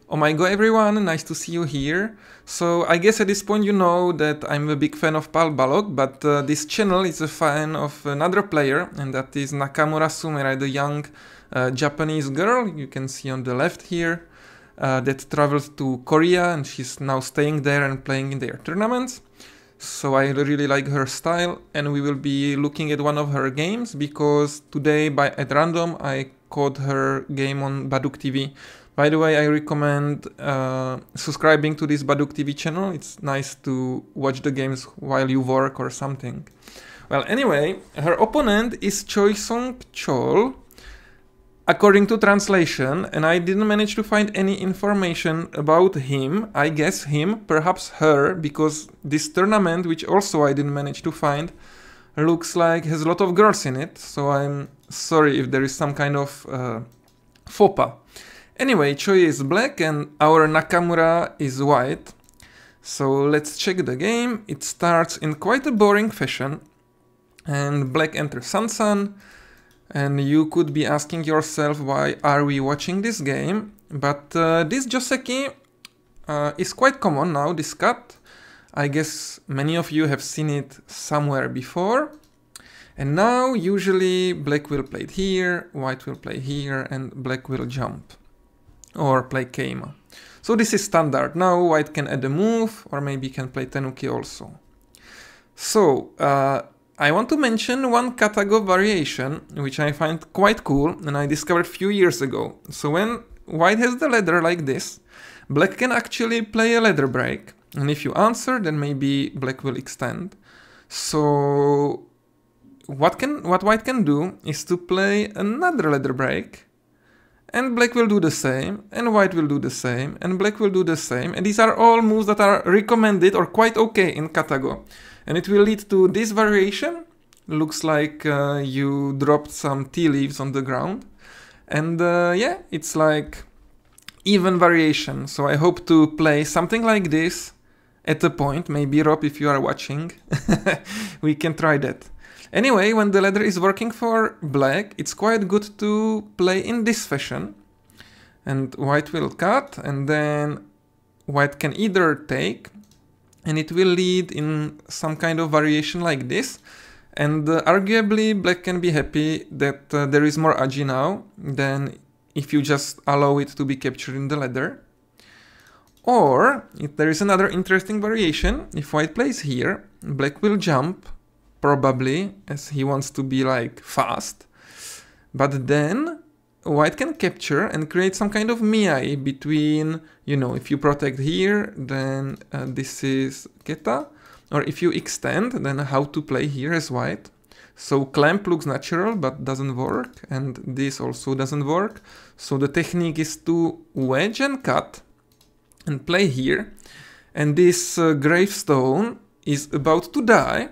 OhMyGo everyone, nice to see you here. So I guess at this point you know that I'm a big fan of Pal Balog, but this channel is a fan of another player, and that is Nakamura Sumire, the young Japanese girl you can see on the left here, that traveled to Korea and she's now staying there and playing in their tournaments. So I really like her style, and we will be looking at one of her games because today at random I caught her game on Baduk TV. By the way, I recommend subscribing to this Baduk TV channel. It's nice to watch the games while you work or something. Well, anyway, her opponent is Choi Seung-cheol, according to translation, and I didn't manage to find any information about him. I guess him, perhaps her, because this tournament, which also I didn't manage to find, looks like has a lot of girls in it, so I'm sorry if there is some kind of faux pas. Anyway, Choi is black and our Nakamura is white. So let's check the game. It starts in quite a boring fashion, and black enters San, and you could be asking yourself, why are we watching this game? But this joseki is quite common now, this cut. I guess many of you have seen it somewhere before. And now usually black will play it here, white will play here, and black will jump or play keima. So this is standard. Now white can add a move, or maybe can play tenuki also. So I want to mention one katago variation, which I find quite cool, and I discovered a few years ago. So when white has the ladder like this, black can actually play a ladder break, and if you answer, then maybe black will extend. So what white can do is to play another ladder break, and black will do the same, and white will do the same, and black will do the same, and these are all moves that are recommended or quite okay in katago. And it will lead to this variation. Looks like you dropped some tea leaves on the ground. And yeah, it's like even variation. So I hope to play something like this at a point. Maybe Rob, if you are watching, we can try that. Anyway, when the ladder is working for black, it's quite good to play in this fashion. And white will cut, and then white can either take, and it will lead in some kind of variation like this. And arguably black can be happy that there is more aji now than if you just allow it to be captured in the ladder. Or if there is another interesting variation, if white plays here, black will jump, probably, as he wants to be like fast. But then white can capture and create some kind of miai between, you know, if you protect here, then this is keta, or if you extend, then how to play here as white. So clamp looks natural, but doesn't work, and this also doesn't work. So the technique is to wedge and cut and play here, and this gravestone is about to die,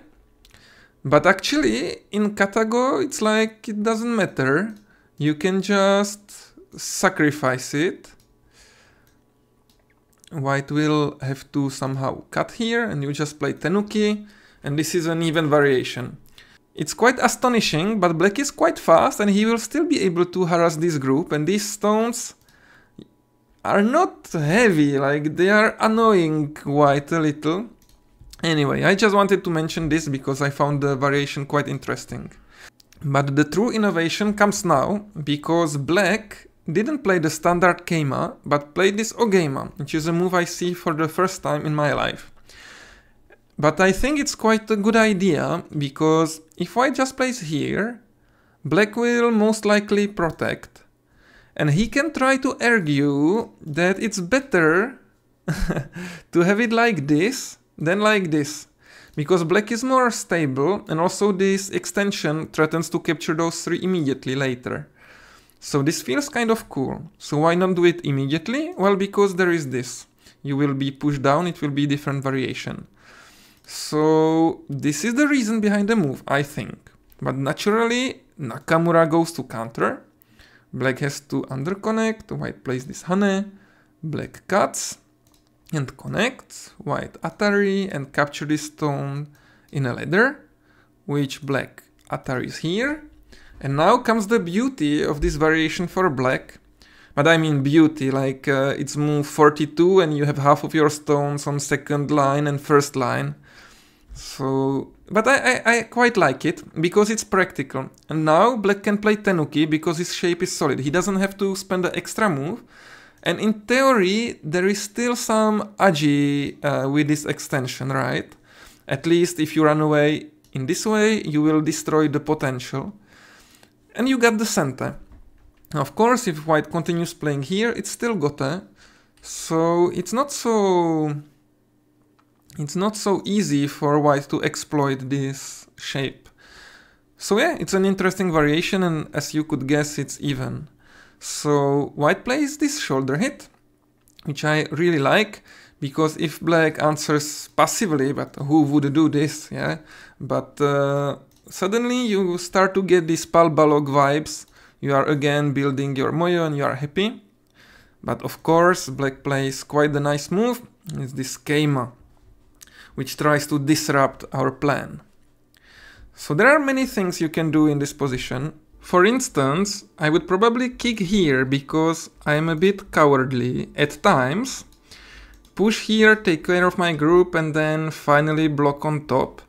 but actually in katago it's like it doesn't matter. You can just sacrifice it. White will have to somehow cut here, and you just play tenuki, and this is an even variation. It's quite astonishing, but black is quite fast, and he will still be able to harass this group, and these stones are not heavy, like they are annoying white a little. Anyway, I just wanted to mention this because I found the variation quite interesting. But the true innovation comes now, because black didn't play the standard keima, but played this ogeima, which is a move I see for the first time in my life. But I think it's quite a good idea, because if white just plays here, black will most likely protect. And he can try to argue that it's better to have it like this than like this. Because black is more stable, and also this extension threatens to capture those three immediately later. So this feels kind of cool. So why not do it immediately? Well, because there is this. You will be pushed down, it will be different variation. So this is the reason behind the move, I think. But naturally, Nakamura goes to counter. Black has to underconnect, white plays this hane, black cuts and connects, white atari and capture this stone in a ladder, which black ataris here. And now comes the beauty of this variation for black, But I mean beauty, like it's move 42 and you have half of your stones on second line and first line. So, but I quite like it because it's practical. And now black can play tenuki because his shape is solid. He doesn't have to spend the extra move. And in theory, there is still some agi with this extension, right? At least if you run away in this way, you will destroy the potential. And you got the center. Of course, if white continues playing here, it's still gote. So it's not so easy for white to exploit this shape. So yeah, it's an interesting variation, and as you could guess, it's even. So white plays this shoulder hit, which I really like, because if black answers passively, but who would do this, yeah? But suddenly you start to get these pal balog vibes. You are again building your moyo and you are happy. But of course, black plays quite the nice move. It's this keima, which tries to disrupt our plan. So there are many things you can do in this position. For instance, I would probably kick here because I am a bit cowardly at times. Push here, take care of my group, and then finally block on top.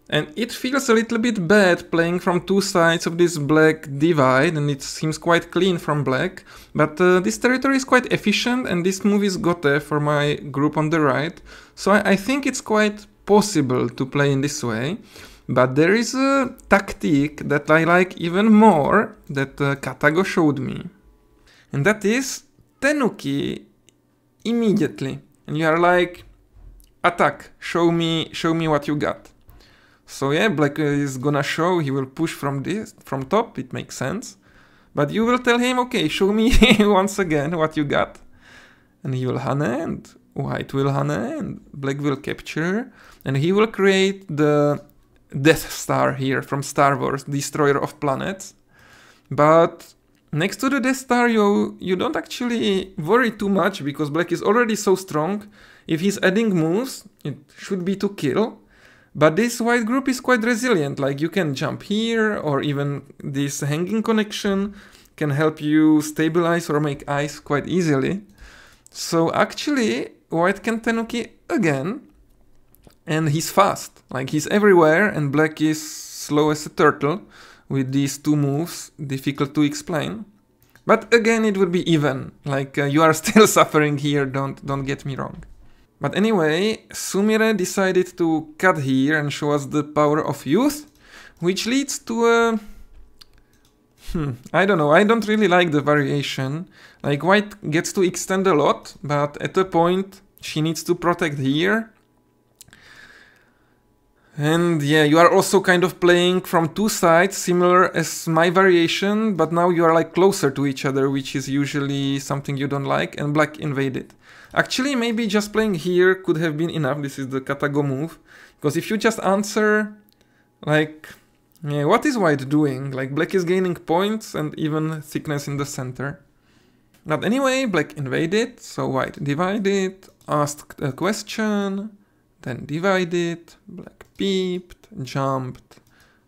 And it feels a little bit bad playing from two sides of this black divide, and it seems quite clean from black. But this territory is quite efficient, and this move is gote for my group on the right. So I think it's quite possible to play in this way. But there is a tactic that I like even more that Katago showed me. And that is tenuki immediately. And you are like, attack, show me what you got. So yeah, black is gonna show, he will push from top, it makes sense. But you will tell him, okay, show me once again what you got. And he will hane, and white will hane, and black will capture. And he will create the Death Star here from Star Wars, Destroyer of Planets. But next to the Death Star, you don't actually worry too much because black is already so strong. If he's adding moves, it should be to kill. But this white group is quite resilient, like you can jump here, or even this hanging connection can help you stabilize or make ice quite easily. So actually, white can tenuki again, and he's fast, like he's everywhere, and black is slow as a turtle with these two moves, difficult to explain. But again, it would be even, like you are still suffering here, don't get me wrong. But anyway, Sumire decided to cut here and show us the power of youth, which leads to a... I don't know, I don't really like the variation. Like white gets to extend a lot, but at a point she needs to protect here. And yeah, you are also kind of playing from two sides, similar as my variation, but now you are like closer to each other, which is usually something you don't like, and black invaded. Actually, maybe just playing here could have been enough. This is the Katago move. Because if you just answer, like, yeah, what is white doing? Like, black is gaining points and even thickness in the center. But anyway, black invaded, so white divided, asked a question, then divided, black peeped, jumped,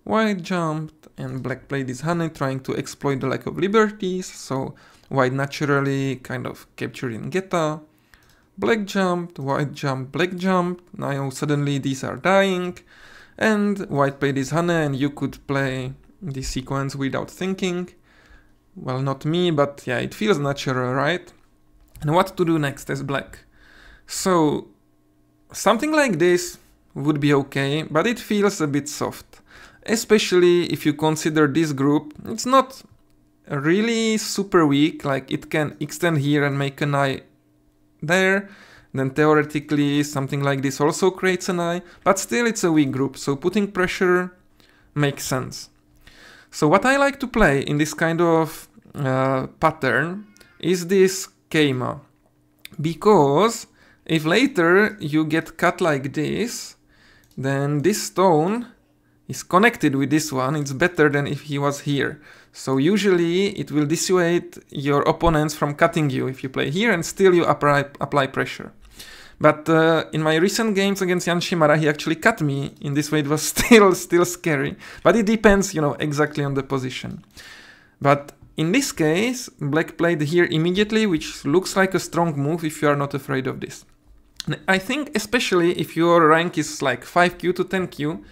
white jumped, and black played his hane, trying to exploit the lack of liberties, so white naturally kind of captured in geta. Black jumped, white jumped, black jumped, now suddenly these are dying, and white played his hane, and you could play this sequence without thinking. Well, not me, but yeah, it feels natural, right? And what to do next as black? So, something like this would be okay, but it feels a bit soft. Especially if you consider this group, it's not really super weak, like it can extend here and make an eye there, then theoretically something like this also creates an eye, but still it's a weak group, so putting pressure makes sense. So what I like to play in this kind of pattern is this keima, because if later you get cut like this, then this stone is connected with this one, it's better than if he was here. So usually it will dissuade your opponents from cutting you if you play here and still you apply pressure. But in my recent games against Jan Shimara, he actually cut me. In this way it was still scary. But it depends, you know, exactly on the position. But in this case, black played here immediately, which looks like a strong move if you are not afraid of this. I think especially if your rank is like 5q to 10q,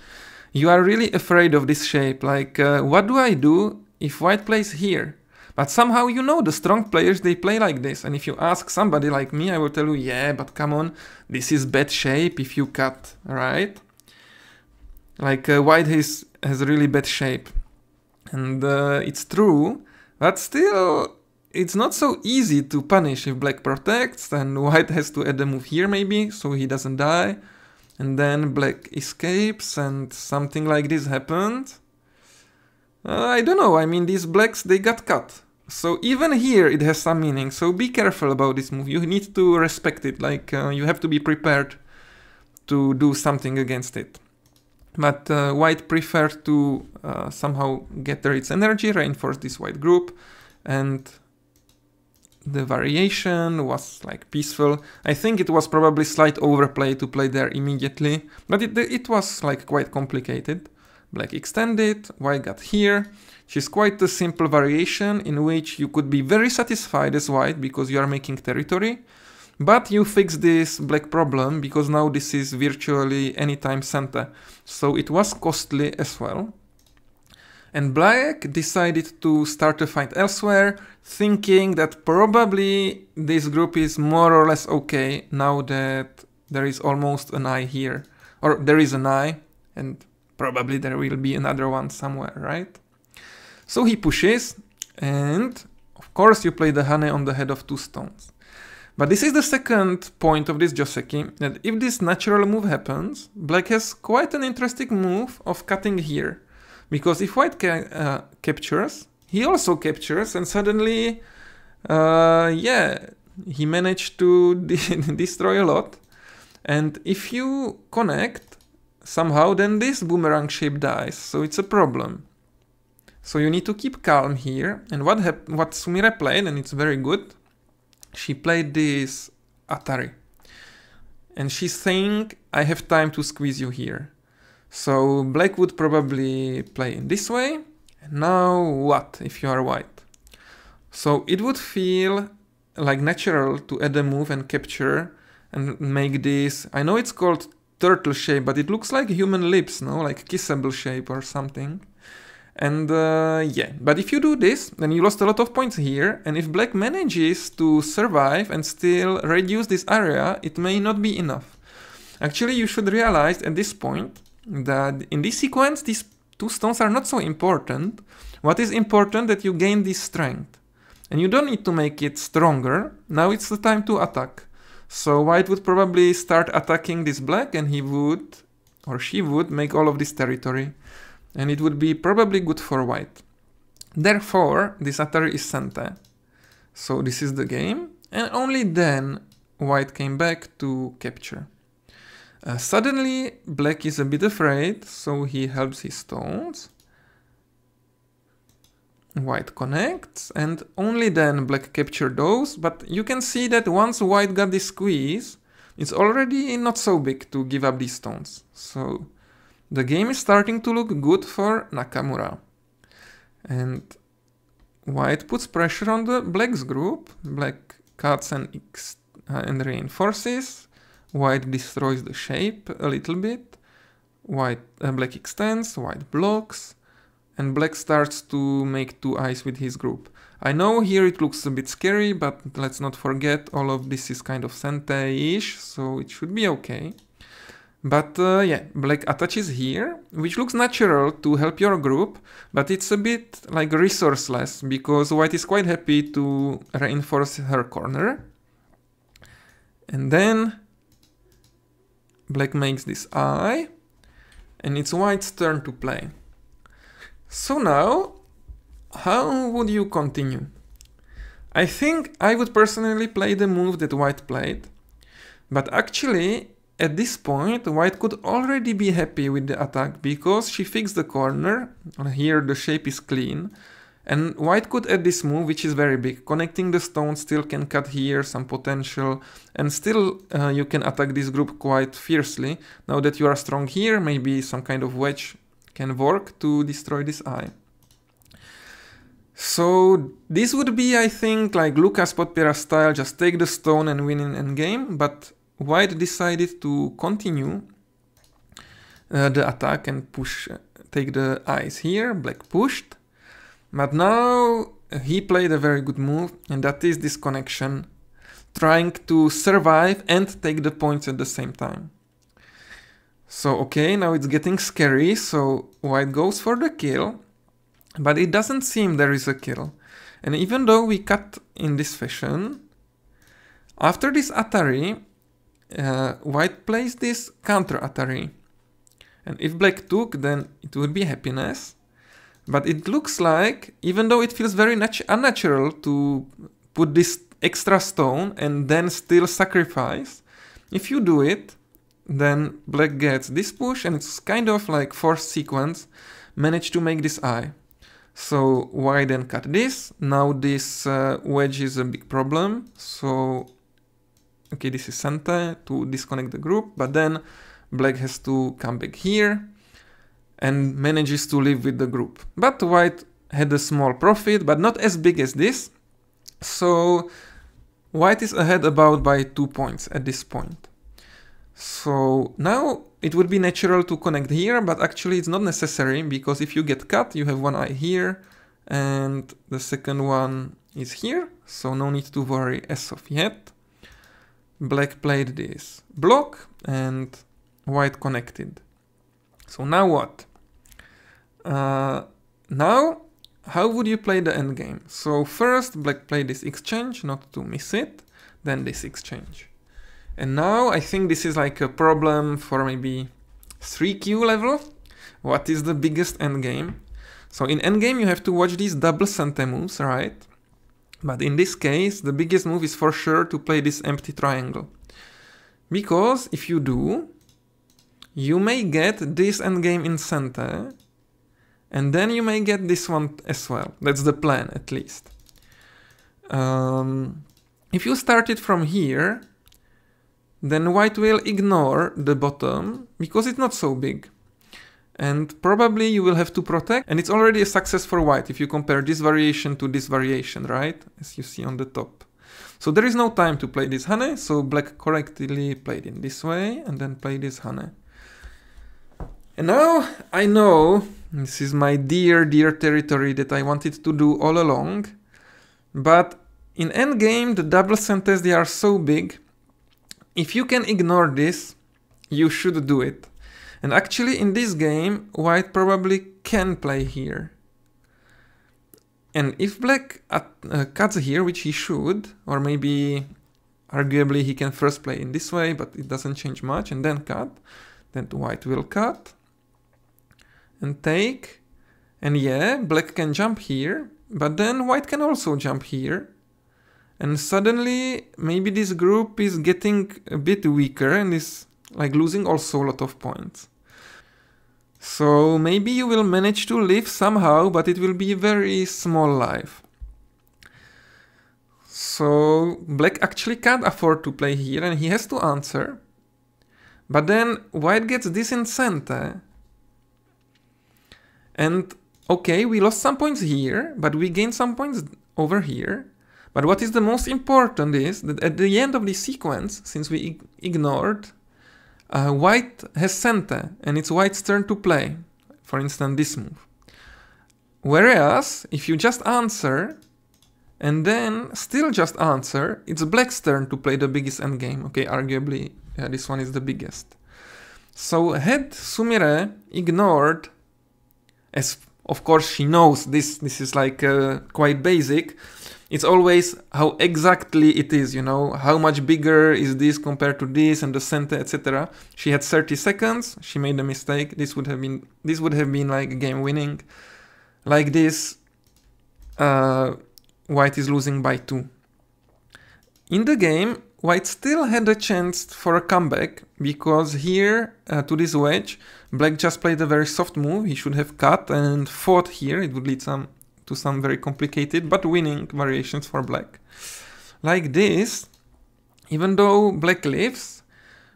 you are really afraid of this shape. Like, what do I do if white plays here? But somehow you know the strong players, they play like this. And if you ask somebody like me, I will tell you, yeah, but come on, this is bad shape if you cut, right? Like white has really bad shape. And it's true, but still it's not so easy to punish if black protects, and white has to add a move here maybe, so he doesn't die. And then black escapes and something like this happened. I don't know, I mean these blacks, they got cut. So even here it has some meaning, so be careful about this move. You need to respect it, like you have to be prepared to do something against it. But white preferred to somehow gather its energy, reinforce this white group, and the variation was like peaceful. I think it was probably slight overplay to play there immediately, but it was like quite complicated. Black extended, white got here, which is quite a simple variation in which you could be very satisfied as white because you are making territory, but you fix this black problem because now this is virtually anytime center, so it was costly as well. And black decided to start a fight elsewhere, thinking that probably this group is more or less okay now that there is almost an eye here, or there is an eye, and probably there will be another one somewhere, right? So he pushes, and of course you play the hane on the head of 2 stones. But this is the second point of this joseki, that if this natural move happens, black has quite an interesting move of cutting here. Because if white captures, he also captures, and suddenly, yeah, he managed to destroy a lot. And if you connect, somehow then this boomerang shape dies, so it's a problem. So you need to keep calm here, and what Sumire played, and it's very good, she played this Atari. And she's saying, I have time to squeeze you here. So black would probably play in this way, and now what if you are white? So it would feel like natural to add a move and capture and make this, I know it's called turtle shape, but it looks like human lips, no? Like kissable shape or something. And yeah, but if you do this, then you lost a lot of points here, and if black manages to survive and still reduce this area, it may not be enough. Actually, you should realize at this point that in this sequence, these 2 stones are not so important. What is important that you gain this strength. And you don't need to make it stronger. Now it's the time to attack. So white would probably start attacking this black, and he would, or she would, make all of this territory. And it would be probably good for white. Therefore, this Atari is center. So this is the game. And only then white came back to capture. Suddenly, black is a bit afraid, so he helps his stones. White connects, and only then black captured those, but you can see that once white got this squeeze, it's already not so big to give up these stones. So the game is starting to look good for Nakamura. And white puts pressure on the black's group, black cuts and reinforces. White destroys the shape a little bit, black extends, white blocks, and black starts to make 2 eyes with his group. I know here it looks a bit scary, but let's not forget all of this is kind of Sente-ish, so it should be okay. But yeah, black attaches here, which looks natural to help your group, but it's a bit like resourceless, because white is quite happy to reinforce her corner. And then black makes this eye, and it's white's turn to play. So now, how would you continue? I think I would personally play the move that white played, but actually, at this point, white could already be happy with the attack because she fixed the corner. Here the shape is clean. And white could add this move, which is very big. Connecting the stones still can cut here some potential, and still you can attack this group quite fiercely. Now that you are strong here, maybe some kind of wedge can work to destroy this eye. So this would be, I think, like Lucas Podpera style, just take the stone and win in endgame, but white decided to continue the attack and take the eyes here. Black pushed, but now he played a very good move, and that is this connection, trying to survive and take the points at the same time. So okay, now it's getting scary, so white goes for the kill, but it doesn't seem there is a kill. And even though we cut in this fashion, after this Atari, white plays this counter Atari. And if black took, then it would be happiness. But it looks like, even though it feels very unnatural to put this extra stone and then still sacrifice, if you do it, then black gets this push, and it's kind of like forced sequence, manage to make this eye. So white then cut this. Now this wedge is a big problem. So, okay, this is center to disconnect the group, but then black has to come back here and manages to live with the group. But white had a small profit, but not as big as this. So white is ahead about by 2 points at this point. So now it would be natural to connect here, but actually it's not necessary, because if you get cut, you have one eye here and the second one is here. So no need to worry as of yet. Black played this block and white connected. So now what? Now, how would you play the endgame? So first, black played this exchange, not to miss it, then this exchange. And now I think this is like a problem for maybe 3Q level. What is the biggest endgame? So in endgame you have to watch these double center moves, right? But in this case, the biggest move is for sure to play this empty triangle. Because if you do, you may get this endgame in center, and then you may get this one as well. That's the plan, at least. If you start it from here, then white will ignore the bottom, because it's not so big. And probably you will have to protect, and it's already a success for white if you compare this variation to this variation, right? As you see on the top. So there is no time to play this hane, so black correctly played in this way, and then play this hane. And now I know this is my dear territory that I wanted to do all along, but in endgame the double centers, they are so big. If you can ignore this, you should do it. And actually in this game, white probably can play here. And if black cuts here, which he should, or maybe arguably he can first play in this way, but it doesn't change much, and then cut, then white will cut and take. And yeah, black can jump here, but then white can also jump here. And suddenly, maybe this group is getting a bit weaker and is like losing also a lot of points. So maybe you will manage to live somehow, but it will be a very small life. So black actually can't afford to play here, and he has to answer. But then white gets this in center. And okay, we lost some points here, but we gained some points over here. But what is the most important is that at the end of the sequence, since we ignored, white has center, and it's white's turn to play. For instance, this move. Whereas, if you just answer, and then still just answer, it's black's turn to play the biggest endgame. Okay, arguably, this one is the biggest. So had Sumire ignored, as of course she knows this is like quite basic, it's always how exactly it is, you know, how much bigger is this compared to this and the center, etc. She had 30 seconds, she made a mistake, this would have been like game winning. Like this, white is losing by 2. In the game, white still had a chance for a comeback, because here, to this wedge, black just played a very soft move. He should have cut and fought here, it would lead to some very complicated but winning variations for black. Like this, even though black lives,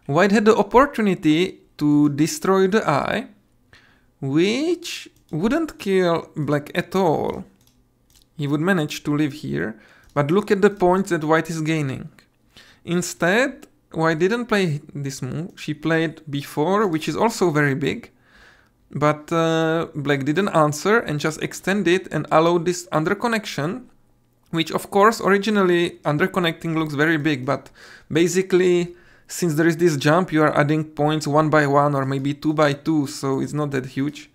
white had the opportunity to destroy the eye, which wouldn't kill black at all. he would manage to live here, but look at the points that white is gaining. Instead, white didn't play this move, she played b4, which is also very big, but black didn't answer and just extended and allowed this underconnection, which of course originally underconnecting looks very big, but basically since there is this jump you are adding points 1 by 1 or maybe 2 by 2, so it's not that huge.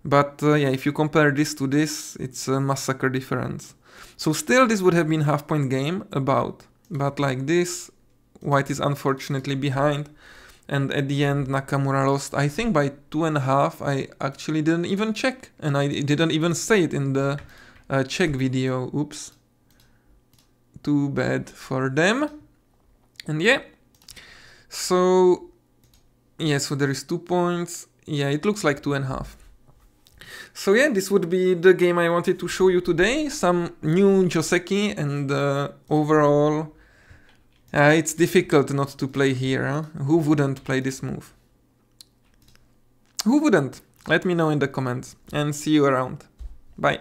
But yeah, if you compare this to this, it's a massacre difference. So still this would have been half-point game about, but like this, white is unfortunately behind. And at the end, Nakamura lost, I think by 2.5. I actually didn't even check, and I didn't even say it in the Czech video. Oops. Too bad for them. And yeah. So, yeah, so there is 2 points. Yeah, it looks like 2.5. So yeah, this would be the game I wanted to show you today. Some new joseki, and overall, it's difficult not to play here. Huh? Who wouldn't play this move? Who wouldn't? Let me know in the comments, and see you around. Bye.